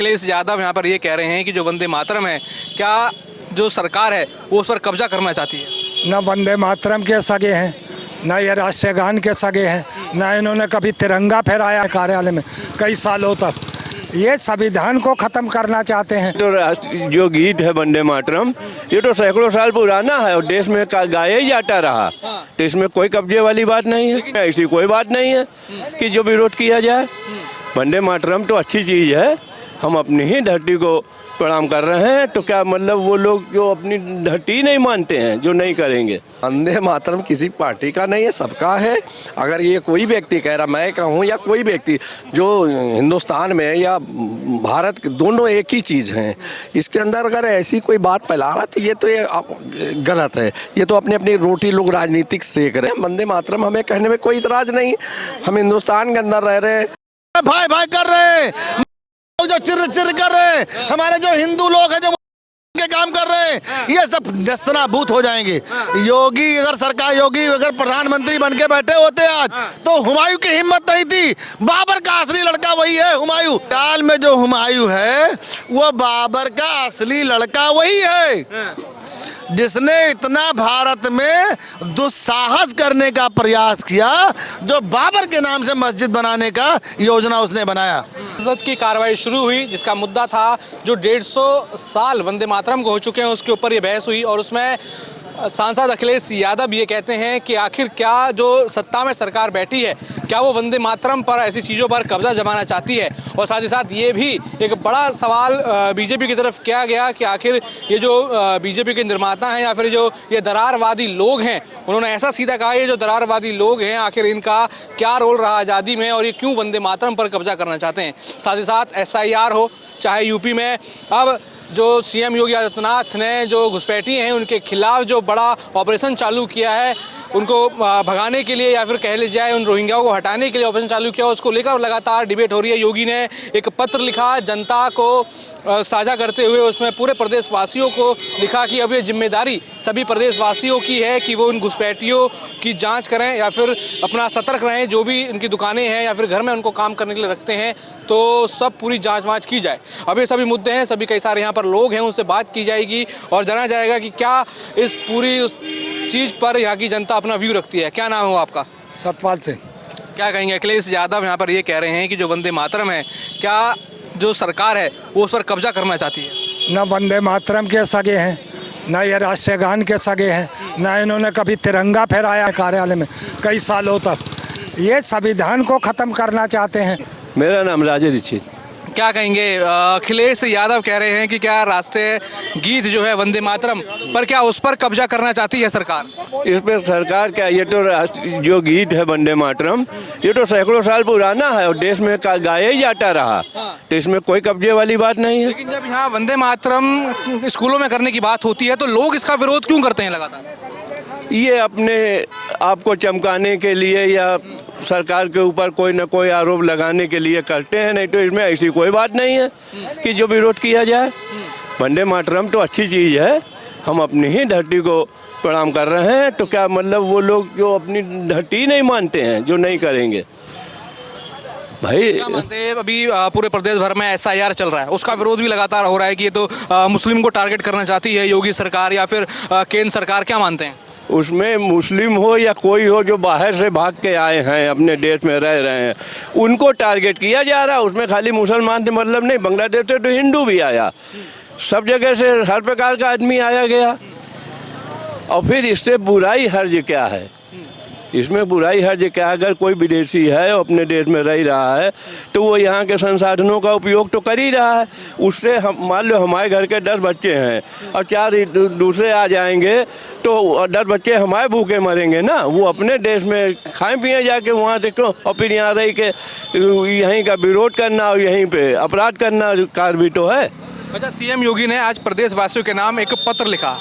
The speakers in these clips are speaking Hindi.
अखिलेश यादव यहाँ पर ये कह रहे हैं कि जो वंदे मातरम है, क्या जो सरकार है वो उस पर कब्जा करना चाहती है। न वंदे मातरम के सगे हैं, न ये राष्ट्रीय गान के सगे हैं, न इन्होंने कभी तिरंगा फहराया कार्यालय में कई सालों तक। ये संविधान को खत्म करना चाहते हैं। तो जो गीत है वंदे मातरम, ये तो सैकड़ों साल पुराना है और देश में गाया ही जाता रहा। तो इसमें कोई कब्जे वाली बात नहीं है, ऐसी कोई बात नहीं है कि जो विरोध किया जाए। वंदे मातरम तो अच्छी चीज़ है, हम अपनी ही धरती को प्रणाम कर रहे हैं। तो क्या मतलब वो लोग जो अपनी धरती नहीं मानते हैं, जो नहीं करेंगे। वंदे मातरम किसी पार्टी का नहीं है, सबका है। अगर ये कोई व्यक्ति कह रहा, मैं कहूँ या कोई व्यक्ति जो हिंदुस्तान में या भारत दोनों एक ही चीज़ हैं, इसके अंदर अगर ऐसी कोई बात फैला रहा तो ये गलत है। ये तो अपनी अपनी रोटी लोग राजनीतिक सेक रहे हैं। वंदे मातरम हमें कहने में कोई इतराज नहीं, हम हिंदुस्तान के अंदर रह रहे हैं, भाई भाई कर रहे हैं, जो चिर चिर कर रहे हैं, हमारे जो हिंदू लोग हैं जो के काम कर रहे हैं, ये सब नेस्तनाबूद हो जाएंगे। योगी अगर सरकार, योगी अगर प्रधानमंत्री बन के बैठे होते आज, तो हुमायूं की हिम्मत नहीं थी। बाबर का असली लड़का वही है हुमायूं। हाल में जो हुमायूं है वो बाबर का असली लड़का वही है, जिसने इतना भारत में दुस्साहस करने का प्रयास किया, जो बाबर के नाम से मस्जिद बनाने का योजना उसने बनाया। संसद की कार्रवाई शुरू हुई, जिसका मुद्दा था जो 150 साल वंदे मातरम को हो चुके हैं, उसके ऊपर ये बहस हुई। और उसमें सांसद अखिलेश यादव ये कहते हैं कि आखिर क्या जो सत्ता में सरकार बैठी है, क्या वो वंदे मातरम पर, ऐसी चीज़ों पर कब्जा जमाना चाहती है। और साथ ही साथ ये भी एक बड़ा सवाल बीजेपी की तरफ किया गया कि आखिर ये जो बीजेपी के निर्माता हैं या फिर जो ये दरारवादी लोग हैं, उन्होंने ऐसा सीधा कहा, ये जो दरारवादी लोग हैं आखिर इनका क्या रोल रहा आज़ादी में और ये क्यों वंदे मातरम पर कब्जा करना चाहते हैं। साथ ही साथ SIR हो, चाहे यूपी में अब जो CM योगी आदित्यनाथ ने जो घुसपैठी हैं उनके खिलाफ जो बड़ा ऑपरेशन चालू किया है, उनको भगाने के लिए या फिर कह ली जाए उन रोहिंग्याओं को हटाने के लिए ऑपरेशन चालू किया, उसको लेकर लगातार डिबेट हो रही है। योगी ने एक पत्र लिखा जनता को साझा करते हुए, उसमें पूरे प्रदेशवासियों को लिखा कि अब ये जिम्मेदारी सभी प्रदेशवासियों की है कि वो उन घुसपैठियों की जांच करें या फिर अपना सतर्क रहें। जो भी उनकी दुकानें हैं या फिर घर में उनको काम करने के लिए रखते हैं, तो सब पूरी जाँच वाँच की जाए। अब ये सभी मुद्दे हैं, सभी कई सारे यहाँ पर लोग हैं, उनसे बात की जाएगी और जाना जाएगा कि क्या इस पूरी चीज़ पर यहाँ की जनता अपना व्यू रखती है। क्या नाम है आपका? सतपाल सिंह। क्या कहेंगे? अखिलेश यादव यहाँ पर ये कह रहे हैं कि जो वंदे मातरम है, क्या जो सरकार है वो उस पर कब्जा करना चाहती है। न वंदे मातरम के सगे हैं, न ये राष्ट्रीय गान के सगे हैं, न इन्होंने कभी तिरंगा फहराया कार्यालय में कई सालों तक। ये संविधान को खत्म करना चाहते हैं। मेरा नाम राजे दीक्षित। क्या कहेंगे? अखिलेश यादव कह रहे हैं कि क्या राष्ट्रीय गीत जो है वंदे मातरम पर, क्या उस पर कब्जा करना चाहती है सरकार। इस पर सरकार क्या, ये तो जो गीत है वंदे मातरम, ये तो सैकड़ों साल पुराना है और देश में गाया ही जाता रहा। तो इसमें कोई कब्जे वाली बात नहीं है। लेकिन जब यहाँ वंदे मातरम स्कूलों में करने की बात होती है तो लोग इसका विरोध क्यों करते हैं लगातार? ये अपने आप को चमकाने के लिए या सरकार के ऊपर कोई न कोई आरोप लगाने के लिए करते हैं, नहीं तो इसमें ऐसी कोई बात नहीं है कि जो विरोध किया जाए। वंदे मातरम तो अच्छी चीज़ है, हम अपनी ही धरती को प्रणाम कर रहे हैं। तो क्या मतलब वो लोग जो अपनी धरती नहीं मानते हैं, जो नहीं करेंगे। भाई क्या मानते हैं? अभी पूरे प्रदेश भर में SIR चल रहा है, उसका विरोध भी लगातार हो रहा है कि ये तो मुस्लिम को टारगेट करना चाहती है योगी सरकार या फिर केंद्र सरकार। क्या मानते हैं? उसमें मुस्लिम हो या कोई हो जो बाहर से भाग के आए हैं, अपने देश में रह रहे हैं, उनको टारगेट किया जा रहा है। उसमें खाली मुसलमान से मतलब नहीं, बांग्लादेश से तो हिंदू भी आया, सब जगह से हर प्रकार का आदमी आया गया। और फिर इससे बुराई हर्ज क्या है? इसमें बुराई हर्ज क्या? अगर कोई विदेशी है और अपने देश में रह रहा है तो वो यहाँ के संसाधनों का उपयोग तो कर ही रहा है। उससे हम मान लो हमारे घर के 10 बच्चे हैं और 4 दूसरे आ जाएंगे तो 10 बच्चे हमारे भूखे मरेंगे ना। वो अपने देश में खाएं पिए जाके वहाँ से क्यों, और फिर यहाँ रह के यहीं का विरोध करना और यहीं पे अपराध करना कार भी तो है। अच्छा, CM योगी ने आज प्रदेशवासियों के नाम एक पत्र लिखा,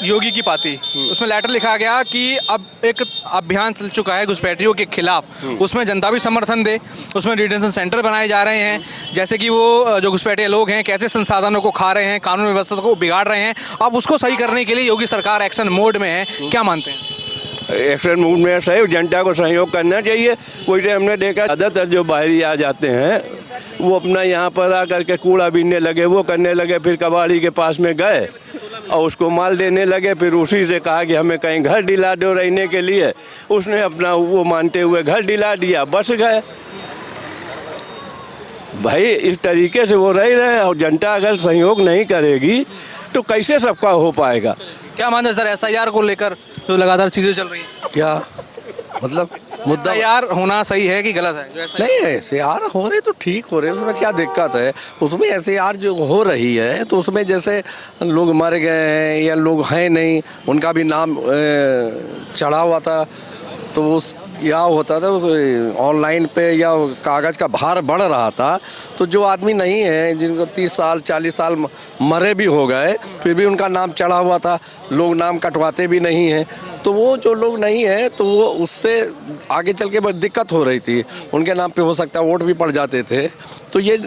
योगी की पाती, उसमें लेटर लिखा गया कि अब एक अभियान चल चुका है घुसपैठियों के खिलाफ, उसमें जनता भी समर्थन दे, उसमें डिटेंशन सेंटर बनाए जा रहे हैं, जैसे कि वो जो घुसपैठिए लोग हैं कैसे संसाधनों को खा रहे हैं, कानून व्यवस्था को बिगाड़ रहे हैं। अब उसको सही करने के लिए योगी सरकार एक्शन मोड में है। क्या मानते हैं? एक्शन मूवमेंट है, जनता को सहयोग करना चाहिए। वैसे हमने देखा ज़्यादातर जो बाहरी आ जाते हैं वो अपना यहाँ पर आकर के कूड़ा बीनने लगे, वो करने लगे, फिर कबाड़ी के पास में गए और उसको माल देने लगे। फिर उसी से कहा कि हमें कहीं घर दिला दो रहने के लिए, उसने अपना वो मानते हुए घर दिला दिया, बस गए। भाई इस तरीके से वो रह रहे, और जनता अगर सहयोग नहीं करेगी तो कैसे सबका हो पाएगा। क्या मानते हैं सर SIR को लेकर जो लगातार चीजें चल रही हैं? क्या मतलब मुद्दा SIR होना सही है कि गलत है? जो SIR नहीं है, SIR हो रहे तो ठीक हो रहे, उसमें क्या दिक्कत है। उसमें SIR जो हो रही है तो उसमें जैसे लोग मर गए हैं या लोग हैं नहीं, उनका भी नाम चढ़ा हुआ था, तो उस क्या होता था, उस ऑनलाइन पे या कागज़ का भार बढ़ रहा था, तो जो आदमी नहीं है, जिनको 30 साल 40 साल मरे भी हो गए, फिर भी उनका नाम चढ़ा हुआ था, लोग नाम कटवाते भी नहीं हैं, तो वो जो लोग नहीं है तो वो उससे आगे चल के बड़ी दिक्कत हो रही थी। उनके नाम पे हो सकता है वोट भी पड़ जाते थे। तो ये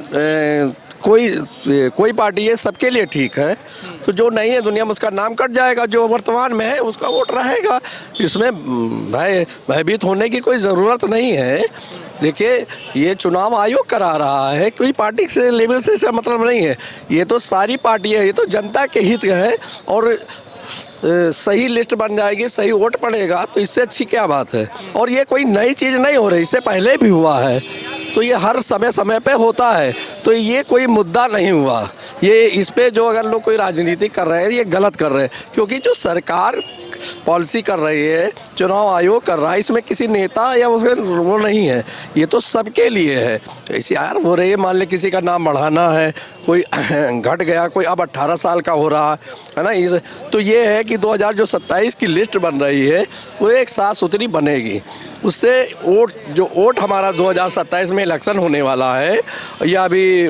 कोई पार्टी है सबके लिए ठीक है, तो जो नहीं है दुनिया में उसका नाम कट जाएगा, जो वर्तमान में है उसका वोट रहेगा। इसमें भयभीत होने की कोई ज़रूरत नहीं है। देखिए ये चुनाव आयोग करा रहा है, कोई पार्टी से लेवल से इसका मतलब नहीं है। ये तो सारी पार्टी है, ये तो जनता के हित है, और सही लिस्ट बन जाएगी, सही वोट पड़ेगा, तो इससे अच्छी क्या बात है। और ये कोई नई चीज़ नहीं हो रही, इससे पहले भी हुआ है, तो ये हर समय समय पे होता है, तो ये कोई मुद्दा नहीं हुआ। ये इस पे जो अगर लोग कोई राजनीति कर रहे हैं ये गलत कर रहे हैं, क्योंकि जो सरकार पॉलिसी कर रही है, चुनाव आयोग कर रहा है, इसमें किसी नेता या उसके वो नहीं है, ये तो सबके लिए है। ऐसे यार हो रही है, मान ले किसी का नाम बढ़ाना है, कोई घट गया, कोई अब 18 साल का हो रहा है ना, इस तो ये है कि 2027 की लिस्ट बन रही है वो एक साफ सुथरी बनेगी। उससे वोट हमारा 2027 में इलेक्शन होने वाला है, या अभी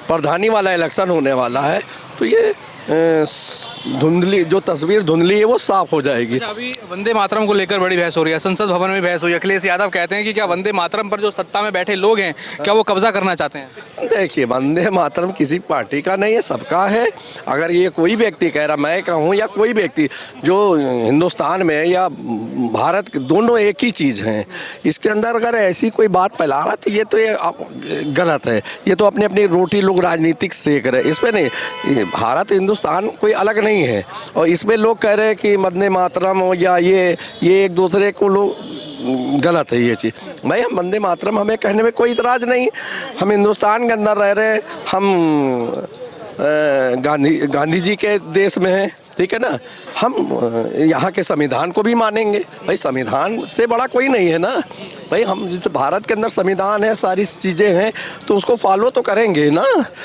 प्रधानी वाला इलेक्शन होने वाला है, तो ये धुंधली जो तस्वीर धुंधली है वो साफ हो जाएगी। अच्छा, अभी वंदे मातरम को लेकर बड़ी बहस हो रही है, संसद भवन में बहस हुई। अखिलेश यादव कहते हैं कि क्या वंदे मातरम पर जो सत्ता में बैठे लोग हैं क्या वो कब्जा करना चाहते हैं? देखिए वंदे मातरम किसी पार्टी का नहीं है, सबका है। अगर ये कोई व्यक्ति कह रहा, मैं कहूँ या कोई व्यक्ति जो हिंदुस्तान में या भारत दोनों एक ही चीज़ हैं, इसके अंदर अगर ऐसी कोई बात फैला रहा तो ये गलत है। ये तो अपनी अपनी रोटी लोग राजनीतिक सेक रहे, इस पर नहीं। भारत हिंदुस्तान कोई अलग नहीं है, और इसमें लोग कह रहे हैं कि वंदे मातरम या ये एक दूसरे को लोग, गलत है ये चीज़। भाई हम वंदे मातरम हमें कहने में कोई इतराज़ नहीं, हम हिंदुस्तान के अंदर रह रहे हैं, हम गांधी जी के देश में हैं, ठीक है ना, हम यहाँ के संविधान को भी मानेंगे। भाई संविधान से बड़ा कोई नहीं है ना भाई, हम जिस भारत के अंदर संविधान है, सारी चीज़ें हैं, तो उसको फॉलो तो करेंगे ना,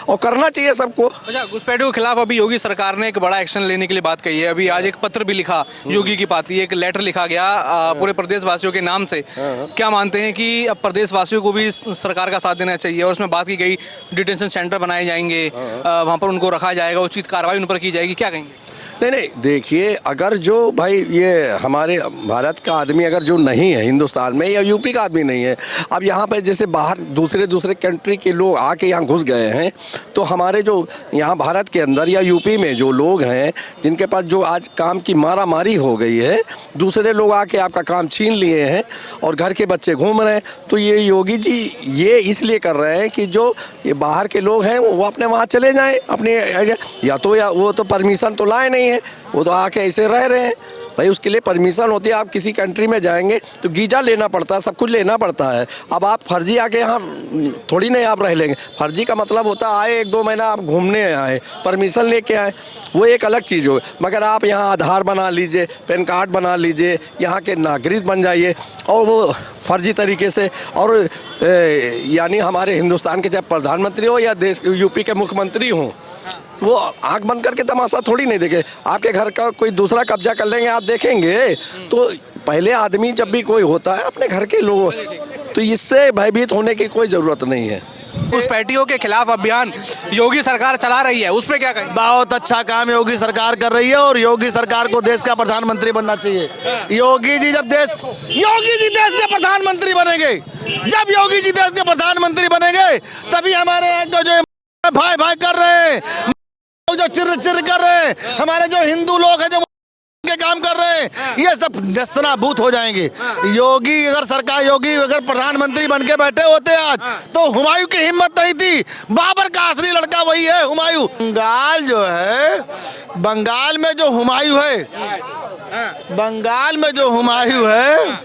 और करना चाहिए सबको। अच्छा, घुसपैठियों के खिलाफ अभी योगी सरकार ने एक बड़ा एक्शन लेने के लिए बात कही है। अभी आज एक पत्र भी लिखा योगी की पाती, एक लेटर लिखा गया पूरे प्रदेशवासियों के नाम से। क्या मानते हैं कि अब प्रदेशवासियों को भी सरकार का साथ देना चाहिए, और उसमें बात की गई डिटेंशन सेंटर बनाए जाएंगे, वहाँ पर उनको रखा जाएगा, उचित कार्रवाई उन पर की जाएगी, क्या कहेंगे? नहीं, देखिए अगर जो भाई ये हमारे भारत का आदमी अगर जो नहीं है हिंदुस्तान में, या यूपी का आदमी नहीं है, अब यहाँ पे जैसे बाहर दूसरे कंट्री के लोग आके यहाँ घुस गए हैं, तो हमारे जो यहाँ भारत के अंदर या यूपी में जो लोग हैं जिनके पास जो आज काम की मारा मारी हो गई है, दूसरे लोग आके आपका काम छीन लिए हैं और घर के बच्चे घूम रहे हैं, तो ये योगी जी ये इसलिए कर रहे हैं कि जो ये बाहर के लोग हैं वो अपने वहाँ चले जाएँ अपने, या वो तो परमिशन तो लाए नहीं है, वो तो आके ऐसे रह रहे हैं। भाई उसके लिए परमिशन होती है, आप किसी कंट्री में जाएंगे तो वीज़ा लेना पड़ता है, सब कुछ लेना पड़ता है। अब आप फर्जी आके यहाँ थोड़ी नहीं आप रह लेंगे, फर्जी का मतलब होता है आए 1-2 महीना आप घूमने आए, परमिशन लेके आए, वो एक अलग चीज़ हो। मगर आप यहाँ आधार बना लीजिए, पैन कार्ड बना लीजिए, यहाँ के नागरिक बन जाइए, और वो फर्जी तरीके से, और यानी हमारे हिंदुस्तान के चाहे प्रधानमंत्री हो या देश यूपी के मुख्यमंत्री हों, वो आंख बंद करके तमाशा थोड़ी नहीं देखे। आपके घर का कोई दूसरा कब्जा कर लेंगे, आप देखेंगे। तो पहले आदमी जब भी कोई होता है अपने घर के लोगों, तो इससे भयभीत होने की कोई ज़रूरत नहीं है। घुसपैठियों के खिलाफ अभियान योगी सरकार चला रही है, उस पर क्या कहें? बहुत अच्छा काम योगी सरकार कर रही है, और योगी सरकार को देश का प्रधानमंत्री बनना चाहिए। योगी जी देश के प्रधानमंत्री बनेंगे, जब योगी जी देश के प्रधानमंत्री बनेंगे तभी हमारे जो भाई कर रहे हैं, जो चिर कर रहे हैं, हमारे जो हिंदू लोग हैं जो के काम कर रहे हैं ये सब नेस्तनाबूत हो जाएंगे। योगी अगर प्रधानमंत्री बन के बैठे होते आज तो हुमायूं की हिम्मत नहीं थी। बाबर का असली लड़का वही है हुमायूं। बंगाल में जो हुमायूं है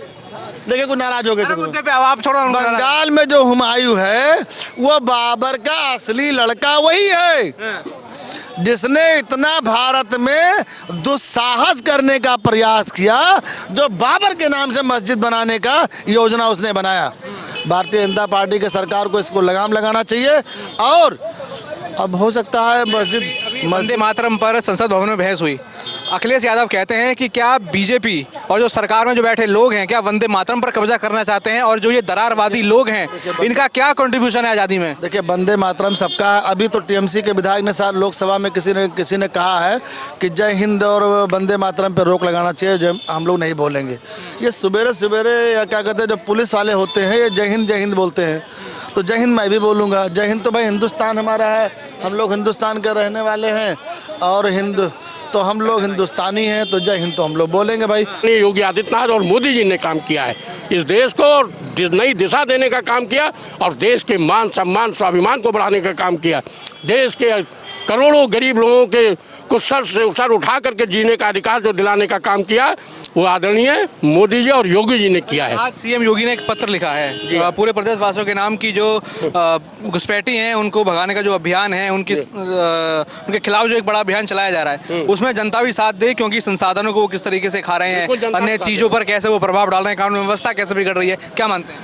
देखिए कुछ नाराज हो गए थे मुद्दे पे आप थोड़ा बंगाल में जो हुमायूं है वो बाबर का असली लड़का वही है जिसने इतना भारत में दुस्साहस करने का प्रयास किया, जो बाबर के नाम से मस्जिद बनाने का योजना उसने बनाया। भारतीय जनता पार्टी के सरकार को इसको लगाम लगाना चाहिए और अब हो सकता है वंदे मातरम पर संसद भवन में बहस हुई। अखिलेश यादव कहते हैं कि क्या बीजेपी और जो सरकार में जो बैठे लोग हैं क्या वंदे मातरम पर कब्जा करना चाहते हैं, और जो ये दरारवादी लोग हैं इनका क्या कंट्रीब्यूशन है आज़ादी में? देखिए वंदे मातरम सबका है। अभी तो टीएमसी के विधायक ने साथ लोकसभा में किसी ने कहा है कि जय हिंद और वंदे मातरम पर रोक लगाना चाहिए, हम लोग नहीं बोलेंगे। ये सवेरे या क्या कहते हैं जो पुलिस वाले होते हैं ये जय हिंद बोलते हैं, तो जय हिंद मैं भी बोलूँगा। जय हिंद तो भाई हिंदुस्तान हमारा है, हम लोग हिंदुस्तान के रहने वाले हैं और तो हम लोग हिंदुस्तानी हैं, तो जय हिंद तो हम लोग बोलेंगे भाई। योगी आदित्यनाथ और मोदी जी ने काम किया है, इस देश को नई दिशा देने का काम किया और देश के मान सम्मान स्वाभिमान को बढ़ाने का काम किया। देश के करोड़ों गरीब लोगों के कुछ सर उठा करके जीने का अधिकार जो दिलाने का काम किया वो आदरणीय मोदी जी और योगी जी ने किया है। आज सीएम योगी ने एक पत्र लिखा है पूरे प्रदेश वासियों के नाम की जो घुसपैठी हैं उनको भगाने का जो अभियान है उनके खिलाफ जो एक बड़ा अभियान चलाया जा रहा है उसमें जनता भी साथ दे, क्योंकि संसाधनों को वो किस तरीके से खा रहे हैं, अन्य चीज़ों पर कैसे वो प्रभाव डाल रहे हैं, कानून व्यवस्था कैसे बिगड़ रही है, क्या मानते हैं?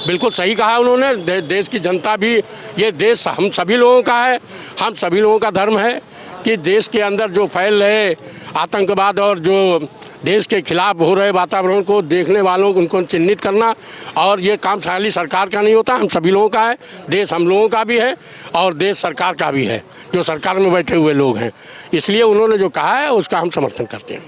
बिल्कुल सही कहा उन्होंने। देश की जनता भी, ये देश हम सभी लोगों का है, हम सभी लोगों का धर्म है कि देश के अंदर जो फैल रहे आतंकवाद और जो देश के खिलाफ हो रहे वातावरण को देखने वालों को उनको चिन्हित करना, और ये काम खाली सरकार का नहीं होता, हम सभी लोगों का है। देश हम लोगों का भी है और देश सरकार का भी है, जो सरकार में बैठे हुए लोग हैं। इसलिए उन्होंने जो कहा है उसका हम समर्थन करते हैं।